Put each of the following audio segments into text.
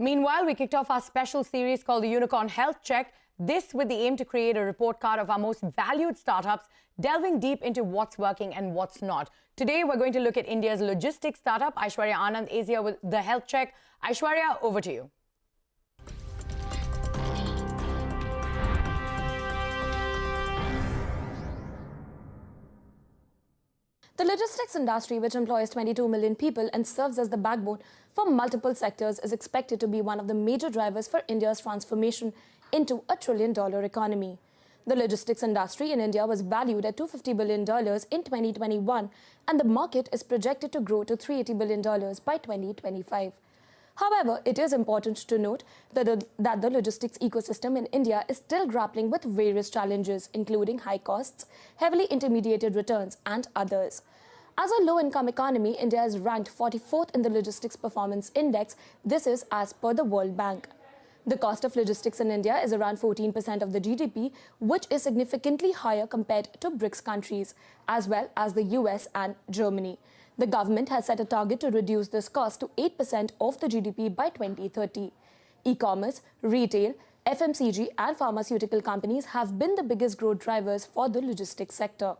Meanwhile, we kicked off our special series called the Unicorn Health Check. This with the aim to create a report card of our most valued startups, delving deep into what's working and what's not. Today, we're going to look at India's logistics startup. Aishwarya Anand is here with the health check. Aishwarya, over to you. The logistics industry, which employs 22 million people and serves as the backbone for multiple sectors, is expected to be one of the major drivers for India's transformation into a trillion-dollar economy. The logistics industry in India was valued at $250 billion in 2021, and the market is projected to grow to $380 billion by 2025. However, it is important to note that the logistics ecosystem in India is still grappling with various challenges, including high costs, heavily intermediated returns, and others. As a low-income economy, India is ranked 44th in the Logistics Performance Index. This is as per the World Bank. The cost of logistics in India is around 14% of the GDP, which is significantly higher compared to BRICS countries, as well as the US and Germany. The government has set a target to reduce this cost to 8% of the GDP by 2030. E-commerce, retail, FMCG and pharmaceutical companies have been the biggest growth drivers for the logistics sector.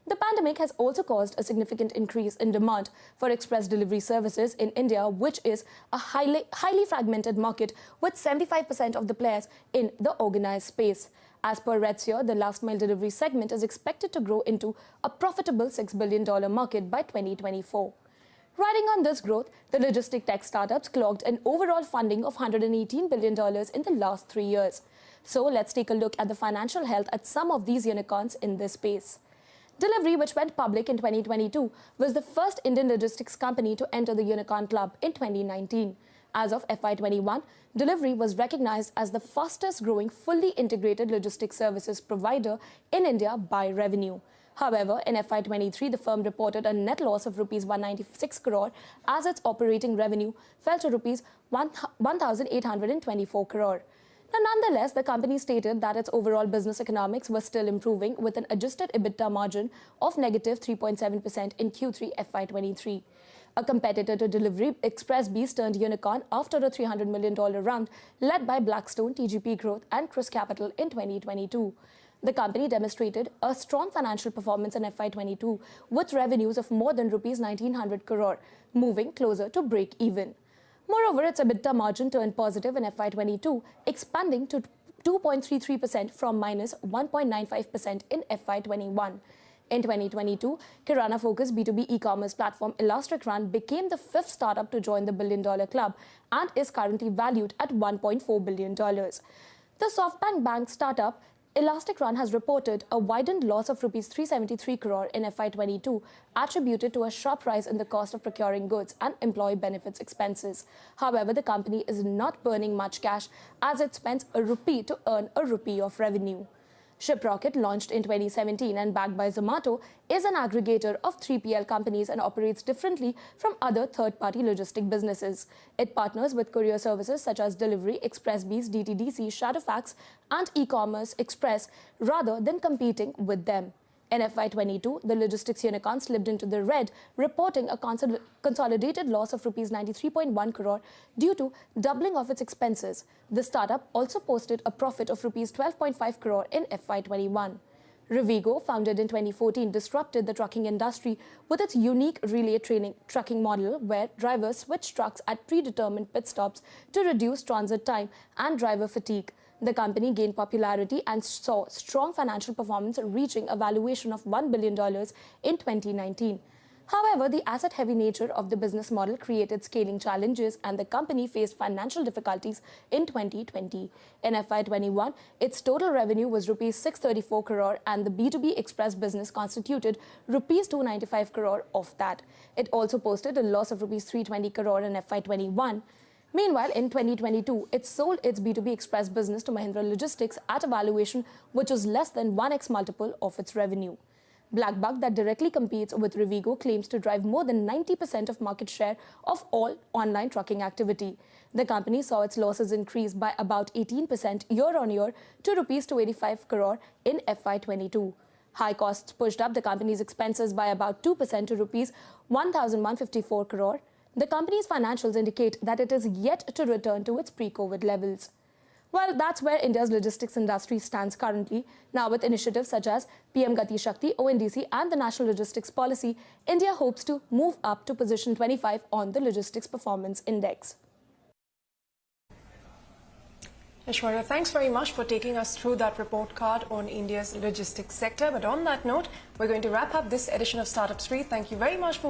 The pandemic has also caused a significant increase in demand for express delivery services in India, which is a highly fragmented market with 75% of the players in the organized space. As per Redseer, the last-mile delivery segment is expected to grow into a profitable $6 billion market by 2024. Riding on this growth, the logistic tech startups clocked an overall funding of $118 billion in the last 3 years. So let's take a look at the financial health at some of these unicorns in this space. Delhivery, which went public in 2022, was the first Indian logistics company to enter the Unicorn Club in 2019. As of FY21, Delhivery was recognized as the fastest-growing, fully integrated logistics services provider in India by revenue. However, in FY23, the firm reported a net loss of Rs 196 crore as its operating revenue fell to Rs 1,824 crore. Now, nonetheless, the company stated that its overall business economics was still improving with an adjusted EBITDA margin of negative 3.7% in Q3 FY23. A competitor to Delhivery, Expressbees turned unicorn after a $300 million round led by Blackstone, TGP Growth and Chris Capital in 2022. The company demonstrated a strong financial performance in FY22 with revenues of more than Rs 1,900 crore, moving closer to break-even. Moreover, its EBITDA margin turned positive in FY22, expanding to 2.33% from minus 1.95% in FY21. In 2022, Kirana-focused B2B e-commerce platform Elastic Run became the fifth startup to join the billion-dollar club and is currently valued at $1.4 billion. The SoftBank Bank startup Elastic Run has reported a widened loss of Rs 373 crore in FY22, attributed to a sharp rise in the cost of procuring goods and employee benefits expenses. However, the company is not burning much cash as it spends a rupee to earn a rupee of revenue. Shiprocket, launched in 2017 and backed by Zomato, is an aggregator of 3PL companies and operates differently from other third-party logistic businesses. It partners with courier services such as Delhivery, Expressbees, DTDC, Shadowfax, and E-commerce Express rather than competing with them. In FY22, the logistics unicorn slipped into the red, reporting a consolidated loss of Rs 93.1 crore due to doubling of its expenses. The startup also posted a profit of Rs 12.5 crore in FY21. Rivigo, founded in 2014, disrupted the trucking industry with its unique relay trucking model where drivers switch trucks at predetermined pit stops to reduce transit time and driver fatigue. The company gained popularity and saw strong financial performance, reaching a valuation of $1 billion in 2019. However, the asset-heavy nature of the business model created scaling challenges and the company faced financial difficulties in 2020. In FY21, its total revenue was Rs 634 crore and the B2B Express business constituted Rs 295 crore of that. It also posted a loss of Rs 320 crore in FY21. Meanwhile, in 2022, it sold its B2B Express business to Mahindra Logistics at a valuation which was less than 1x multiple of its revenue. BlackBuck, that directly competes with Rivigo, claims to drive more than 90% of market share of all online trucking activity. The company saw its losses increase by about 18% year-on-year to Rs 285 crore in FY22. High costs pushed up the company's expenses by about 2% to Rs 1,154 crore. the company's financials indicate that it is yet to return to its pre-COVID levels. Well, that's where India's logistics industry stands currently. Now, with initiatives such as PM Gati Shakti, ONDC and the National Logistics Policy, India hopes to move up to position 25 on the Logistics Performance Index. Aishwarya, thanks very much for taking us through that report card on India's logistics sector. But on that note, we're going to wrap up this edition of Startup Street. Thank you very much for watching.